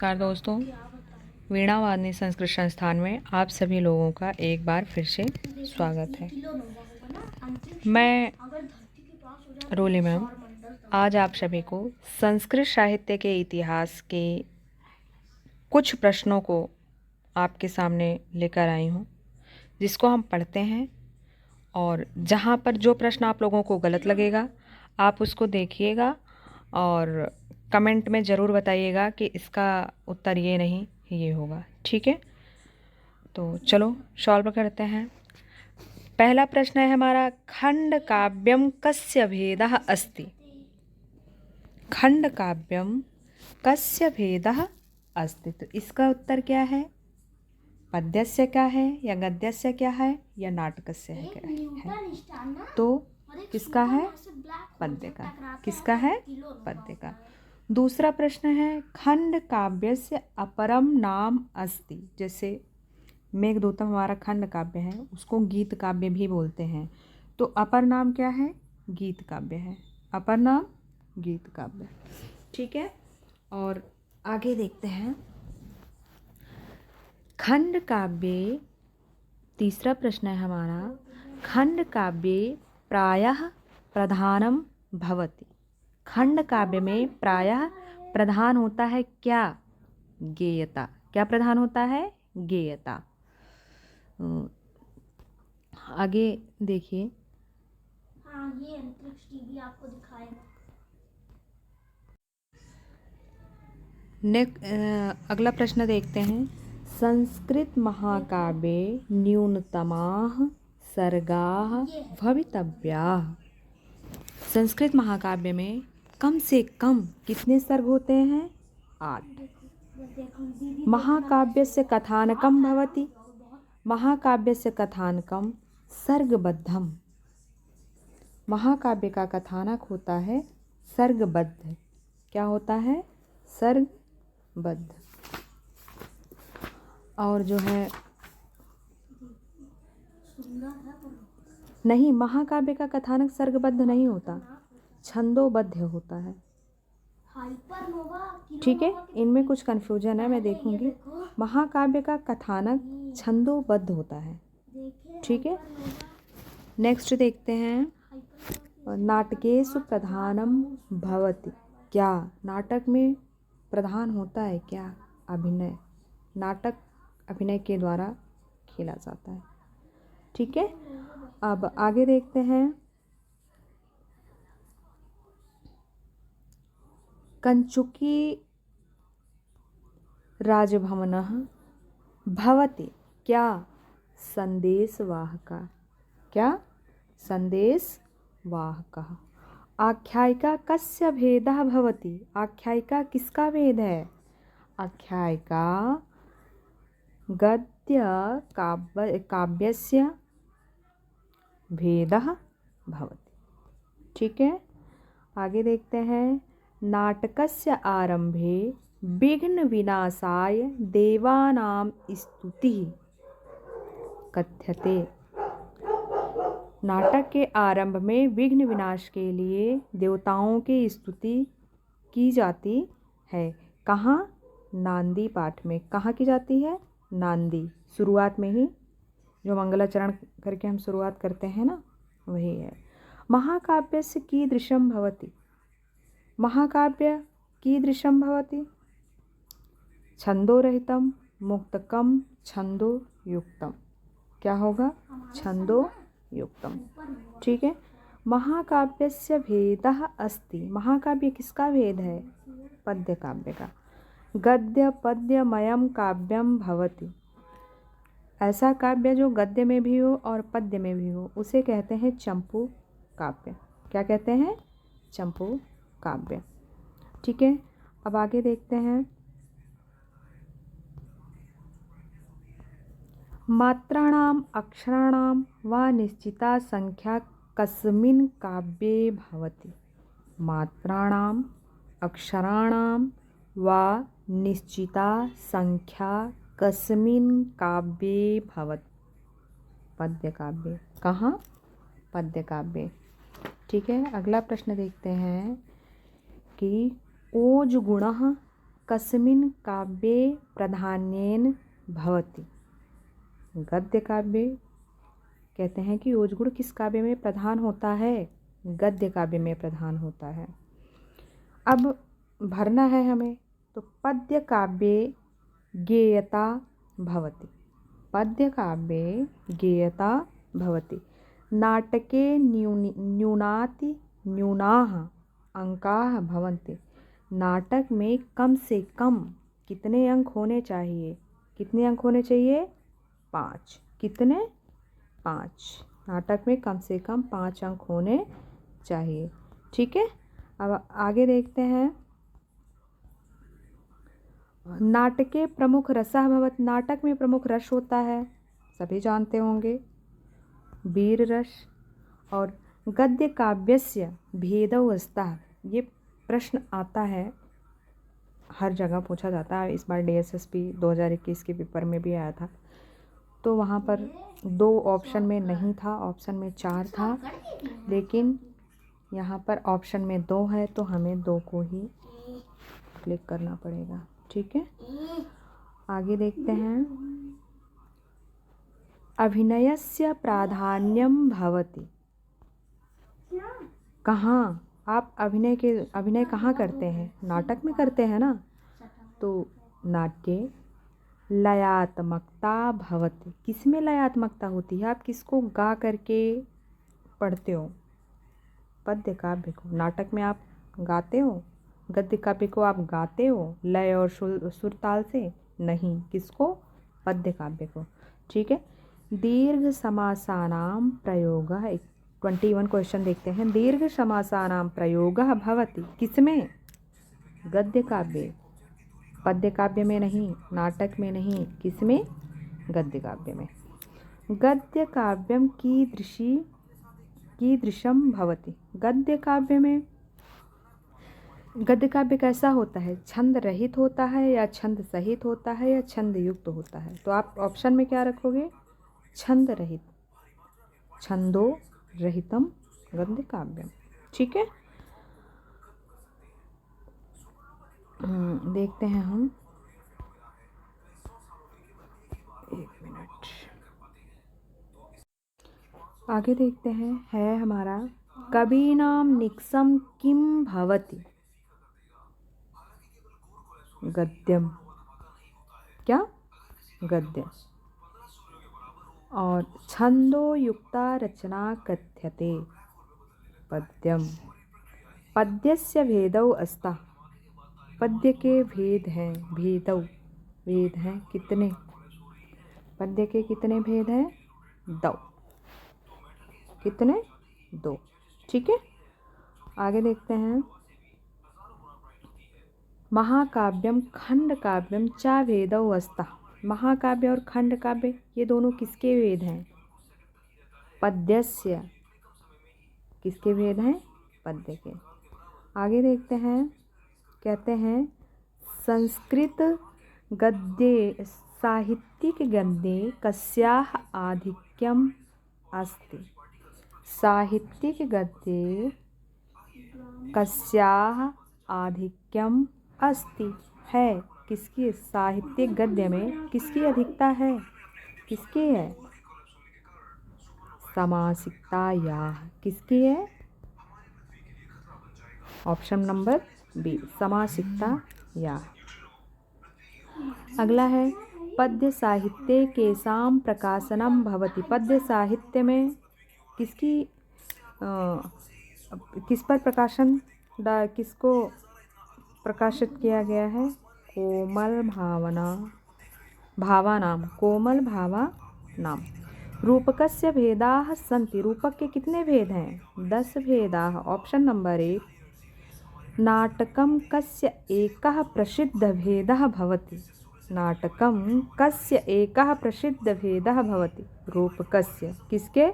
नमस्कार दोस्तों, वीणा वादनी संस्कृत संस्थान में आप सभी लोगों का एक बार फिर से स्वागत है। मैं रोली मैम आज आप सभी को संस्कृत साहित्य के इतिहास के कुछ प्रश्नों को आपके सामने लेकर आई हूँ, जिसको हम पढ़ते हैं और जहाँ पर जो प्रश्न आप लोगों को गलत लगेगा आप उसको देखिएगा और कमेंट में ज़रूर बताइएगा कि इसका उत्तर ये नहीं ये होगा। ठीक है, तो चलो सॉल्व करते हैं। पहला प्रश्न है हमारा, खंड काव्यम कस्य भेदः अस्ति। खंड काव्यम कस्य भेदः अस्ति, तो इसका उत्तर क्या है? पद्यस्य क्या है या गद्यस्य क्या है या नाटकस्य है क्या है? तो किसका है? पद्य का। किसका है? पद्य का। दूसरा प्रश्न है, खंड काव्यस्य अपरम नाम अस्ति। जैसे मेघदूतम हमारा खंड काव्य है, उसको गीत काव्य भी बोलते हैं, तो अपर नाम क्या है? गीत काव्य है। अपर नाम गीत काव्य। ठीक है, और आगे देखते हैं। खंड काव्ये, तीसरा प्रश्न है हमारा, खंड काव्ये प्रायः प्रधानम भवति। खंड काव्य में प्रायः प्रधान होता है क्या? गेयता। क्या प्रधान होता है? गेयता। आगे देखिए। हाँ, ये अंतरिक्ष टीवी आपको दिखाएगा। अगला प्रश्न देखते हैं। संस्कृत महाकाव्ये न्यूनतमाः सर्गाः भवितव्याः। संस्कृत महाकाव्य में कम से कम कितने सर्ग होते हैं? 8। महाकाव्यस्य कथानकं भवति। महाकाव्यस्य कथानकं सर्गबद्धम। महाकाव्य का कथानक होता है सर्गबद्ध। क्या होता है? सर्गबद्ध। और जो है नहीं, महाकाव्य का कथानक सर्गबद्ध नहीं होता, छंदोबद्ध होता है। ठीक है, इनमें कुछ कन्फ्यूजन है, मैं देखूंगी। महाकाव्य का कथानक छंदोबद्ध होता है। ठीक है, नेक्स्ट देखते हैं। नाटकेषु प्रधानम भवति। क्या नाटक में प्रधान होता है क्या? अभिनय। नाटक अभिनय के द्वारा खेला जाता है। ठीक है, अब आगे देखते हैं। कंचुकी राजभवनः भवति। क्या? संदेशवाहका। क्या? संदेशवाहकः। आख्यायिका कस्य भेदः भवति। आख्यायिका किसका भेद है? आख्यायिका गद्य काव्यस्य भेदः भवति। ठीक है, आगे देखते हैं। नाटकस्य आरंभे विघ्न विनाशाय देवानां स्तुतिः कथ्यते। नाटक के आरंभ में विघ्न विनाश के लिए देवताओं की स्तुति की जाती है। कहाँ? नांदी पाठ में। कहाँ की जाती है? नांदी। शुरुआत में ही जो मंगलाचरण करके हम शुरुआत करते हैं ना, वही है। महाकाव्यस्य कीदृशं भवति। महाकाव्य कीदृशं भवति? छंदोरहितम मुक्तकम छंदोयुक्तम। क्या होगा? छंदोयुक्तम। ठीक है, महाकाव्यस्य भेदः अस्ति। महाकाव्य किसका भेद है? पद्य काव्य का। गद्य पद्यमयं काव्यम भवति। ऐसा काव्य जो गद्य में भी हो और पद्य में भी हो, उसे कहते हैं चंपू काव्य। क्या कहते हैं? चंपू काव्य। ठीक है, अब आगे देखते हैं। मात्राणाम अक्षराणाम वा निश्चिता संख्या कस्मिन् काव्ये भवति। मात्राणाम अक्षराणाम वा निश्चिता संख्या कस्मिन् काव्ये भवति। पद्य काव्य। कहाँ? पद्य काव्य। ठीक है, अगला प्रश्न देखते हैं कि ओज गुणः कस्मिन् काव्ये प्राधान्येन भवति। गद्य काव्य कहते हैं कि योजगुण किस काव्य में प्रधान होता है? गद्य काव्य में प्रधान होता है। अब भरना है हमें, तो पद्य काव्ये गेयता भवति। पद्य काव्ये गेयता भवति। नाटके न्यूनाति न्यूनाः अंकाः भवन्ति। नाटक में कम से कम कितने अंक होने चाहिए? कितने अंक होने चाहिए? 5। कितने? 5। नाटक में कम से कम 5 अंक होने चाहिए। ठीक है, अब आगे देखते हैं। नाटके प्रमुख रसः भवति। नाटक में प्रमुख रस होता है, सभी जानते होंगे, वीर रस। और गद्य काव्यस्य भेदौ स्तः। ये प्रश्न आता है, हर जगह पूछा जाता है। इस बार DSSP 2021 के पेपर में भी आया था, तो वहाँ पर 2 ऑप्शन में नहीं था, ऑप्शन में 4 था, लेकिन यहाँ पर ऑप्शन में 2 है, तो हमें 2 को ही क्लिक करना पड़ेगा। ठीक है, आगे देखते हैं। अभिनयस्य प्राधान्यम भवति। कहाँ आप अभिनय कहाँ करते हैं? नाटक में करते हैं ना, तो नाट्ये लयात्मकता भवति। किसमें लयात्मकता होती है? आप किसको गा करके पढ़ते हो? पद्य काव्य को। नाटक में आप गाते हो, गद्य काव्य को आप गाते हो लय और सुर ताल से? नहीं। किसको? पद्य काव्य को। ठीक है, दीर्घ समासानां प्रयोगः। 21 क्वेश्चन देखते हैं। दीर्घ समासानां प्रयोगः भवति। किसमें? गद्य काव्य। पद्य काव्य में नहीं, नाटक में नहीं, किसमें? गद्य काव्य में। गद्य काव्यम कीदृशं भवति। गद्य काव्य में, गद्य काव्य कैसा होता है? छंद रहित होता है या छंद सहित होता है या छंद युक्त होता है? तो आप ऑप्शन में क्या रखोगे? छंद रहित। छंदो रहितम गद्य काव्यम। ठीक है, देखते हैं हम। 1 मिनट आगे देखते हैं। है हमारा कवीनां निक्सं किं भवति। गद्यम। क्या? गद्य। और छंदो युक्ता रचना कथ्यते। पद्यम। पद्यस्य भेदौ स्तः। पद्य के भेद हैं। भेदौ, भेद हैं कितने? पद्य के कितने भेद हैं? 2। कितने? 2। ठीक है, आगे देखते हैं। महाकाव्यम खंड काव्यम च भेदौ स्तः। महाकाव्य और खंड काव्य, ये दोनों किसके भेद हैं? पद्यस्य। किसके भेद हैं? पद्य के। आगे देखते हैं। कहते हैं संस्कृत गद्ये साहित्यिक गद्ये कस्याः आधिक्यम अस्ति। साहित्यिक गद्ये कस्याः आधिक्यम अस्ति है। किसकी? साहित्यिक गद्य में किसकी अधिकता है? किसकी है? समासिकता या। किसकी है? ऑप्शन नंबर बी, समासिकता या। अगला है पद्य साहित्य केषां प्रकाशनम भवति। पद्य साहित्य में किसकी किस पर प्रकाशन, किसको प्रकाशित किया गया है? कोमल भावानाम। कोमल भावानाम। रूपकस्य भेदाः सन्ति। रूपक के कितने भेद हैं? 10 भेदाः। ऑप्शन नंबर 1, नाटकं कस्य एकः प्रसिद्ध भेदः भवति। नाटकं कस्य एकः प्रसिद्ध भेदः भवति। रूपकस्य। किसके?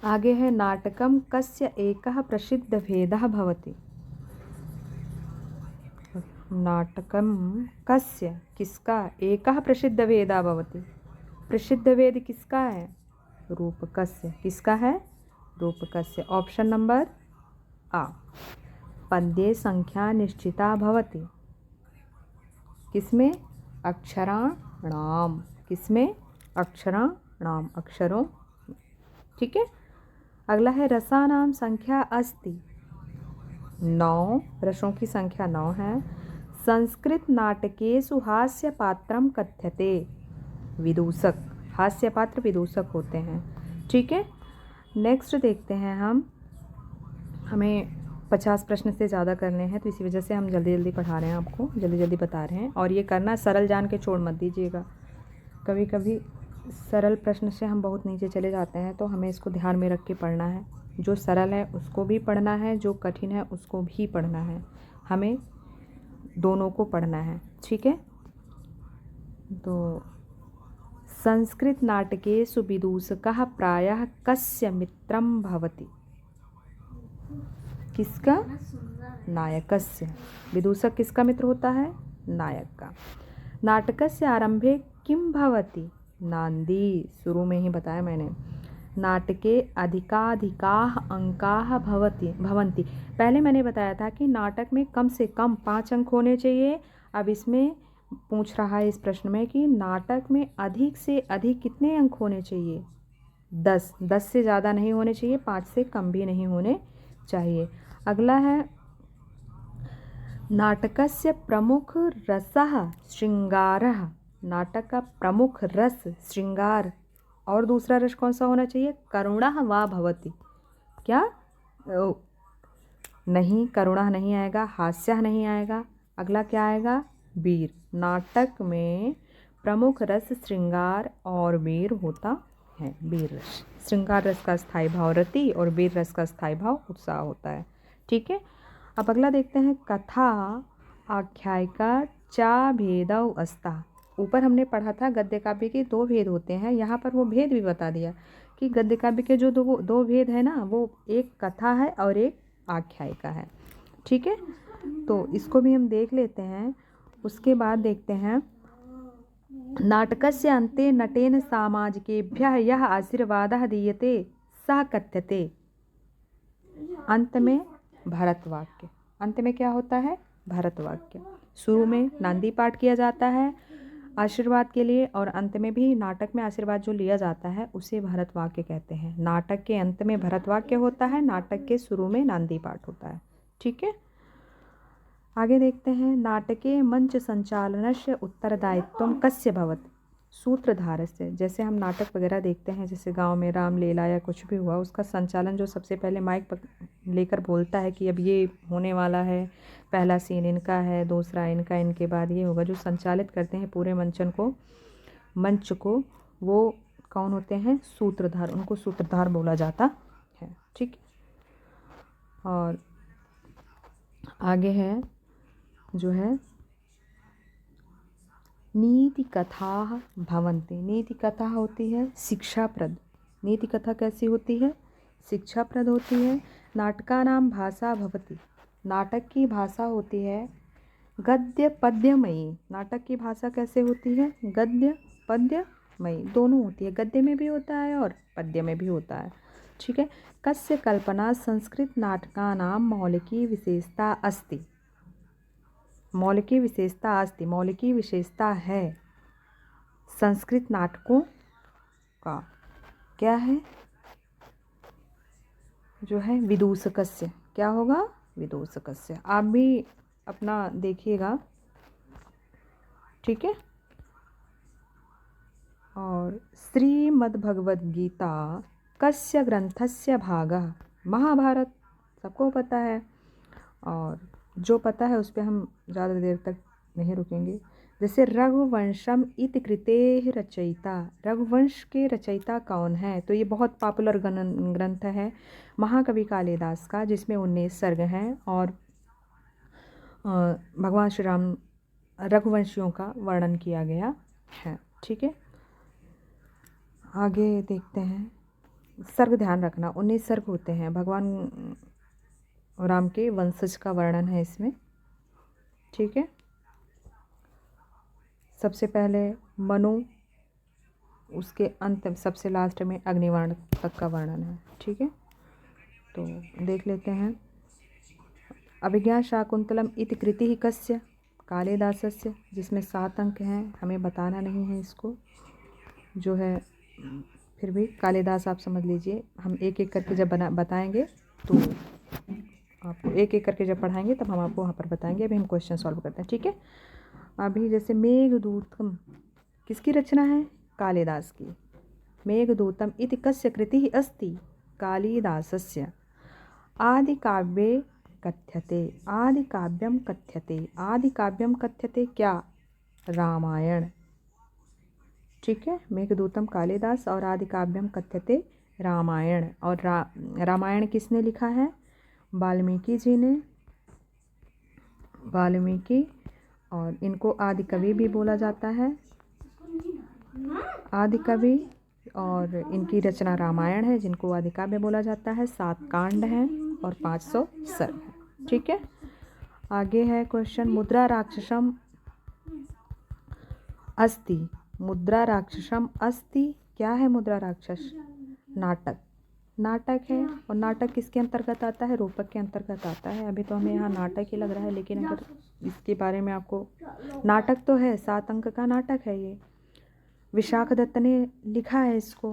आगे है नाटकं कस्य एकः प्रसिद्ध भेदः भवति। नाटकं कस्य, किसका? एकः प्रसिद्ध भेदः भवति। प्रसिद्ध भेद किसका है? रूपकस्य। किसका है? रूपकस्य। ऑप्शन नंबर आ। पद्ये संख्या निश्चिता भवति। किसमें? अक्षराणाम। किसमें? अक्षराणाम, अक्षरों। ठीक है। अगला है रसानाम संख्या अस्ति 9, रसों की संख्या 9 है। संस्कृत नाटकेषु हास्य पात्रम कथ्यते। विदूषक, हास्य पात्र विदूषक होते हैं। ठीक है। नेक्स्ट देखते हैं हम, हमें 50 प्रश्न से ज़्यादा करने हैं, तो इसी वजह से हम जल्दी जल्दी पढ़ा रहे हैं, आपको जल्दी जल्दी बता रहे हैं। और ये करना सरल जान के छोड़ मत दीजिएगा, कभी कभी सरल प्रश्न से हम बहुत नीचे चले जाते हैं, तो हमें इसको ध्यान में रख के पढ़ना है। जो सरल है उसको भी पढ़ना है, जो कठिन है उसको भी पढ़ना है, हमें दोनों को पढ़ना है। ठीक है। तो संस्कृत नाटकेषु विदूषकः प्रायः कस्य मित्रं भवति? किसका? नायकस्य। विदूषक किसका मित्र होता है? नायक का। नाटकस्य आरंभे किं भवति? नांदी, शुरू में ही बताया मैंने। नाटके अधिकाधिकाः अंकाः भवन्ति। पहले मैंने बताया था कि नाटक में कम से कम 5 अंक होने चाहिए। अब इसमें पूछ रहा है इस प्रश्न में कि नाटक में अधिक से अधिक कितने अंक होने चाहिए? 10। 10 से ज़्यादा नहीं होने चाहिए, 5 से कम भी नहीं होने चाहिए। अगला है नाटकस्य प्रमुख रसः श्रृंगारः। नाटक का प्रमुख रस श्रृंगार। और दूसरा रस कौन सा होना चाहिए? करुणः वा भवति। क्या? नहीं, करुणः नहीं आएगा, हास्यः नहीं आएगा। अगला क्या आएगा? वीर। नाटक में प्रमुख रस श्रृंगार और वीर होता है। वीर रस, श्रृंगार रस का स्थायी भाव रति और वीर रस का स्थायी भाव उत्साह होता है। ठीक है। अब अगला देखते हैं, कथा आख्यायिका चा भेदौ अस्ता। ऊपर हमने पढ़ा था गद्य काव्य के 2 भेद होते हैं, यहाँ पर वो भेद भी बता दिया कि गद्य काव्य के जो दो भेद है ना, वो एक कथा है और एक आख्यायिका है। ठीक है। तो इसको भी हम देख लेते हैं। उसके बाद देखते हैं, नाटकस्य अन्ते नटेन सामाजिकेभ्यः यः आशीर्वादः दीयते सः कथ्यते। अंत में भरतवाक्य। अंत में क्या होता है? भरतवाक्य। शुरू में नांदी पाठ किया जाता है आशीर्वाद के लिए, और अंत में भी नाटक में आशीर्वाद जो लिया जाता है उसे भरतवाक्य कहते हैं। नाटक के अंत में भरतवाक्य होता है, नाटक के शुरू में नांदी पाठ होता है। ठीक है। आगे देखते हैं, नाटके मंच संचालनस्य उत्तरदायित्वं कस्य भवति? सूत्रधारस्य। जैसे हम नाटक वगैरह देखते हैं, जैसे गांव में रामलीला या कुछ भी हुआ, उसका संचालन जो सबसे पहले माइक लेकर बोलता है कि अब ये होने वाला है, पहला सीन इनका है, दूसरा इनका, इनके बाद ये होगा, जो संचालित करते हैं पूरे मंच को, वो कौन होते हैं? सूत्रधार। उनको सूत्रधार बोला जाता है। ठीक। और आगे है जो है नीति कथा भवन्ति। नीति कथा होती है शिक्षाप्रद। नीति कथा कैसी होती है? शिक्षाप्रद होती है। नाटकानां भाषा भवति। नाटक की भाषा होती है गद्य पद्यमयी। नाटक की भाषा कैसे होती है? गद्य पद्यमयी, दोनों होती है। गद्य में भी होता है और पद्य में भी होता है। ठीक है। कस्य कल्पना संस्कृत नाटकानां मौलिकी विशेषता अस्ति। मौलिकी विशेषता अस्ति, मौलिकी विशेषता है संस्कृत नाटकों का। क्या है? जो है विदूषकस्य। क्या होगा? विदूषकस्य। आप भी अपना देखिएगा। ठीक है। और श्रीमद्भगवद्गीता कस्य ग्रंथस्य भागः? महाभारत। सबको पता है, और जो पता है उस पर हम ज़्यादा देर तक नहीं रुकेंगे। जैसे रघुवंशम इति कृतेः रचयिता। रघुवंश के रचयिता कौन है? तो ये बहुत पॉपुलर ग्रंथ है महाकवि कालिदास का, जिसमें 19 सर्ग हैं और भगवान श्री राम रघुवंशियों का वर्णन किया गया है। ठीक है। आगे देखते हैं, सर्ग ध्यान रखना, 19 सर्ग होते हैं। भगवान राम के वंशज का वर्णन है इसमें। ठीक है। सबसे पहले मनु, उसके अंत सबसे लास्ट में अग्निवाण तक का वर्णन है। ठीक है। तो देख लेते हैं, अभिज्ञा शाकुंतलम इति कृति कस्य। कालिदासस्य, जिसमें 7 अंक हैं, हमें बताना नहीं है इसको, जो है फिर भी कालिदास आप समझ लीजिए। हम एक एक करके जब बताएंगे तो आपको एक एक करके जब पढ़ाएंगे तब हम आपको वहाँ पर बताएंगे। अभी हम क्वेश्चन सॉल्व करते हैं, ठीक है। अभी जैसे मेघदूतम किसकी रचना है? कालिदास की। मेघदूतम इति कस्य कृतिः अस्ति? कालिदासस्य। आदिकाव्ये कथ्यते, आदिकाव्यम कथ्यते, आदिकाव्यम कथ्यते क्या? रामायण, ठीक है। मेघदूतम कालिदास और आदिकाव्यम कथ्यते रामायण। और रामायण किसने लिखा है? वाल्मीकि जी ने, वाल्मीकि। और इनको आदि कवि भी बोला जाता है, आदि कवि। और इनकी रचना रामायण है, जिनको आदि काव्य बोला जाता है। 7 कांड हैं और 500 सर्ग हैं, ठीक है। आगे है क्वेश्चन, मुद्रा राक्षसम अस्ति। मुद्रा राक्षसम अस्ति, क्या है मुद्रा राक्षस? नाटक, नाटक है। और नाटक किसके अंतर्गत आता है? रूपक के अंतर्गत आता है। अभी तो हमें यहाँ नाटक ही लग रहा है, लेकिन अगर इसके बारे में आपको, नाटक तो है, 7 अंक का नाटक है ये। विशाख दत्त ने लिखा है इसको।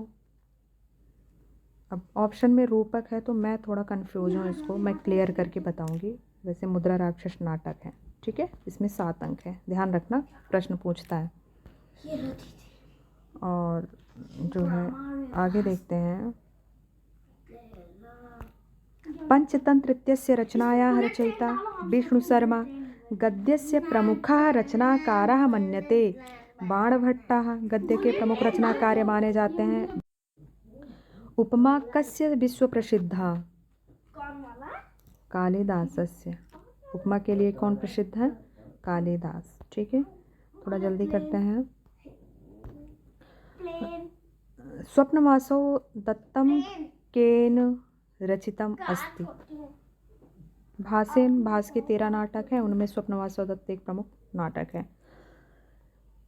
अब ऑप्शन में रूपक है तो मैं थोड़ा कंफ्यूज हूँ, इसको मैं क्लियर करके बताऊंगी। वैसे मुद्रा राक्षस नाटक है, ठीक है। इसमें 7 अंक है, ध्यान रखना, प्रश्न पूछता है। और जो है आगे देखते हैं, पंचतंत्र इत्यस्य रचनायाः रचयिता विष्णुशर्मा, गद्यस्य प्रमुखः रचनाकारः मन्यते। बाणभट्टः गद्य के प्रमुख रचनाकार माने जाते हैं। उपमा कस्य विश्व प्रसिद्धा? कालिदासस्य। उपमा के लिए कौन प्रसिद्ध है? कालिदास, ठीक है। थोड़ा जल्दी करते हैं। स्वप्नवासो दत्तम केन रचितम अस्ति? भासेन, भास के 13 नाटक हैं, उनमें स्वप्नवासो दत्त एक प्रमुख नाटक है।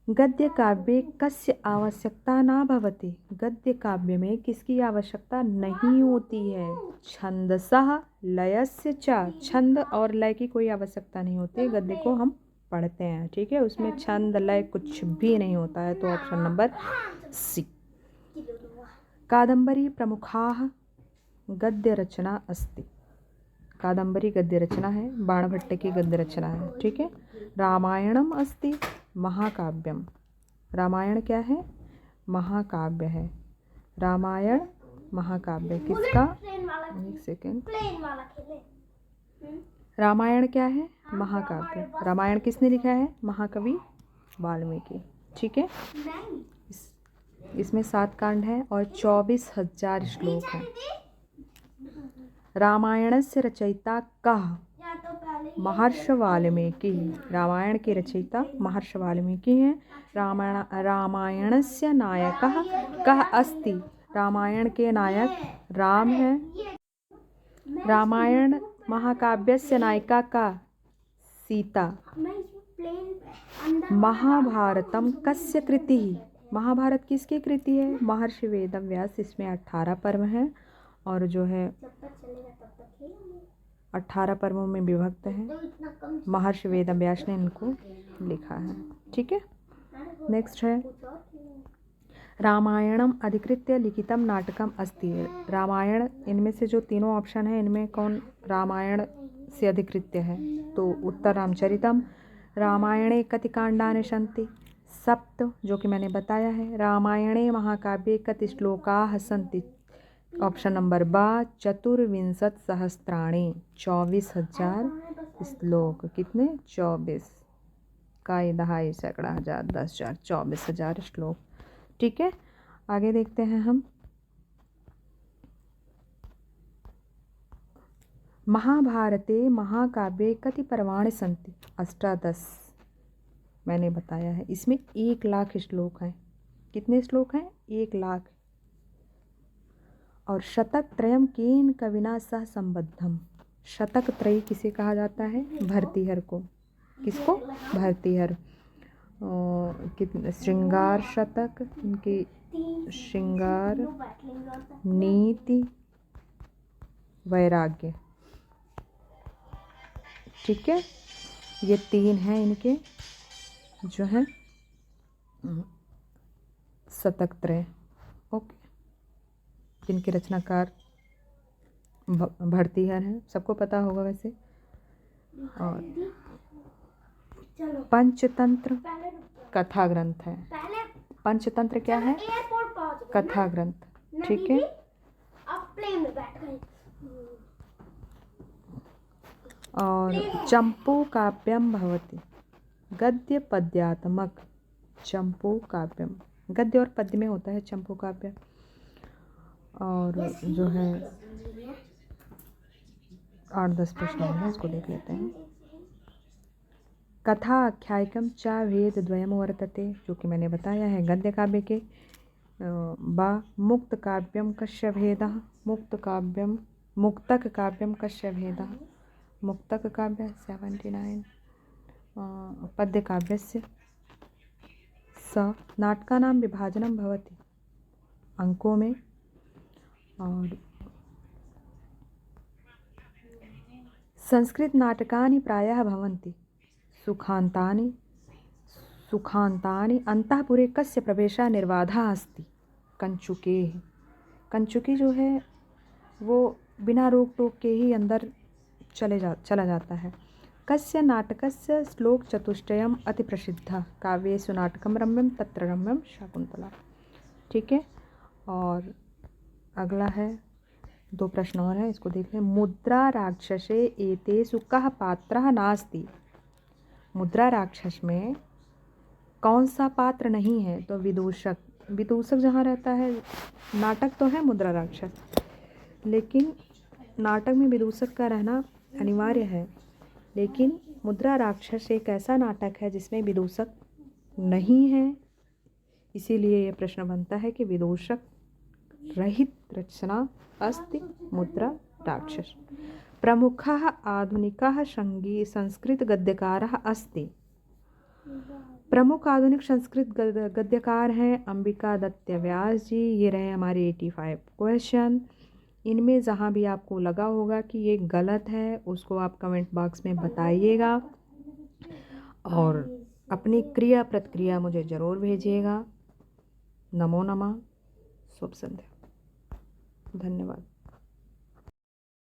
गद्य काव्ये कस्य आवश्यकता न भवति? गद्य काव्य में किसकी आवश्यकता नहीं होती है? छंदसः लयस्य च, छंद और लय की कोई आवश्यकता नहीं होती है। गद्य को हम पढ़ते हैं, ठीक है, उसमें छंद लय कुछ भी नहीं होता है। तो ऑप्शन नंबर सी। कादम्बरी प्रमुखाः गद्य रचना अस्ति। कादम्बरी गद्य रचना है, बाणभट्ट की गद्य रचना है, ठीक है। रामायणम अस्ति महाकाव्यम। रामायण क्या है? महाकाव्य है। रामायण महाकाव्य किसका? एक सेकेंड। रामायण क्या है? महाकाव्य। रामायण किसने लिखा है? महाकवि वाल्मीकि, ठीक है। इसमें 7 कांड हैं और 24,000 श्लोक हैं। रामायणस्य रचयिता कः? महर्षि वाल्मीकि। रामायण के रचयिता महर्षि वाल्मीकि हैं। रामायणस्य नायकः कः अस्ति? रामायण के नायक राम हैं। रामायण महाकाव्यस्य नायिका का? सीता। महाभारतम कस्य कृतिः? महाभारत किसकी कृति है? महर्षि वेदव्यास। इसमें 18 पर्व हैं और जो है 18 पर्वों में विभक्त हैं। महर्षि वेदव्यास ने इनको लिखा है, ठीक है। नेक्स्ट है, रामायणम अधिकृत्य लिखितम नाटकम अस्ति। रामायण, इनमें से जो तीनों ऑप्शन है, इनमें कौन रामायण से अधिकृत्य है? तो उत्तर रामचरितम। रामायणे कति कांडानि सन्ति? 7, जो कि मैंने बताया है। रामायणे महाकाव्ये कति श्लोकाः सन्ति? ऑप्शन नंबर बा 24 सहस्त्राणि। 24,000 श्लोक। कितने? 24 का 2.5 सैकड़ा हजार 10,000 24,000 श्लोक, ठीक है। आगे देखते हैं हम। महाभारते महाकाव्ये कति पर्वाणि सन्ति? 18। मैंने बताया है, इसमें 1,00,000 श्लोक हैं। कितने श्लोक हैं? 1,00,000। और शतक त्रयम केन कविना सह संबद्धम। शतक त्रयी किसे कहा जाता है? भर्तृहर को। किसको? भर्तृहर। कितने? श्रृंगार शतक, इनकी श्रृंगार, नीति, वैराग्य, ठीक है। ये 3 हैं इनके जो हैं शतक त्रय, ओके, जिनके रचनाकार भर्तृहरि हैं, सबको पता होगा वैसे। और चलो पंचतंत्र पहले कथा ग्रंथ है। पहले पंचतंत्र क्या है? एयरपोर्ट पहुंच गए कथा ग्रंथ, ना ठीक है। दीदी, अब प्लेन में बैठ गए। और चंपू काव्यम भवति, गद्य पद्यात्मक चंपू काव्यम, गद्य और पद्य में होता है चंपू काव्य। और जो है 8-10 प्रश्न हैं, इसको देख लेते हैं। कथा आख्यायिकम च भेद द्वयम वर्तते, जो कि मैंने बताया है गद्य काव्य के। बा मुक्त काव्यम कस्य भेदः, मुक्त काव्यम मुक्तक काव्यम कस्य भेदः, मुक्तक काव्य 79। पद्य काव्यस्य स नाटकानां विभाजनं भवति अंकों में। और संस्कृत नाटकानि प्रायः भवन्ति सुखान्तानि अंतःपुरे कस्य प्रवेशः निर्बाधः अस्ति कंचुके। कंचुकी जो है वो बिना रोक टोक के ही अंदर चला जाता है। कस्य नाटकस्य श्लोक चतुष्टयम् अति प्रसिद्धः काव्येषु नाटकम रम्यम तत्र रम्यम शाकुंतला, ठीक है। और अगला है 2 प्रश्न और है, इसको देख लें। मुद्रा राक्षसे एतेषु कः पात्रः नास्ति, मुद्रा राक्षस में कौन सा पात्र नहीं है? तो विदूषक, विदूषक जहाँ रहता है, नाटक तो है मुद्रा राक्षस, लेकिन नाटक में विदूषक का रहना अनिवार्य है। लेकिन मुद्रा राक्षस एक ऐसा नाटक है जिसमें विदूषक नहीं है, इसीलिए ये प्रश्न बनता है कि विदूषक रहित रचना अस्ति मुद्रा राक्षस। प्रमुखः आधुनिकः संस्कृत गद्यकारः अस्ति, प्रमुख आधुनिक संस्कृत गद्यकार हैं अंबिका दत्त व्यास जी। ये रहे हमारे 85 क्वेश्चन। इनमें जहाँ भी आपको लगा होगा कि ये गलत है उसको आप कमेंट बॉक्स में बताइएगा और अपनी क्रिया प्रतिक्रिया मुझे ज़रूर भेजिएगा। नमो नमः, शुभ संध्या, धन्यवाद।